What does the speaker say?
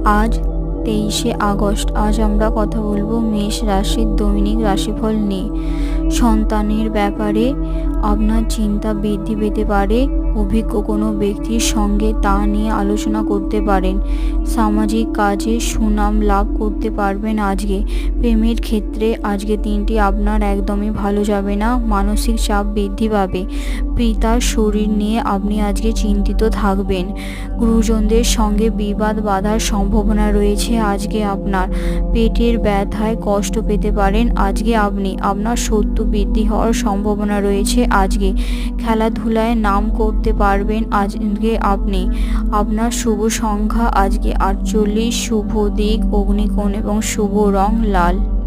আজ 23শে আগস্ট। আজ আমরা কথা বলবো মেষ রাশির দৈনিক রাশিফল নিয়ে। সন্তানের ব্যাপারে আপনার চিন্তা বৃদ্ধি পেতে পারে। অভিজ্ঞ কোনো ব্যক্তির সঙ্গে তা নিয়ে আলোচনা করতে পারেন। সামাজিক কাজে সুনাম লাভ করতে পারবেন আজকে। প্রেমের ক্ষেত্রে আজকে দিনটি আপনার একদমই ভালো যাবে না। মানসিক চাপ বৃদ্ধি পাবে। পিতার শরীর নিয়ে আপনি আজকে চিন্তিত থাকবেন। গুরুজনদের সঙ্গে বিবাদ বাঁধার সম্ভাবনা রয়েছে। আজকে আপনার পেটের ব্যথায় কষ্ট পেতে পারেন। আজকে আপনি আপনার শত্রু বৃদ্ধি হওয়ার সম্ভাবনা রয়েছে। আজকে খেলাধুলায় নাম করতে পারবেন। আজকে আপনি আপনার শুভ সংখ্যা আজকে 48, শুভ দিক অগ্নিকোণ এবং শুভ রং লাল।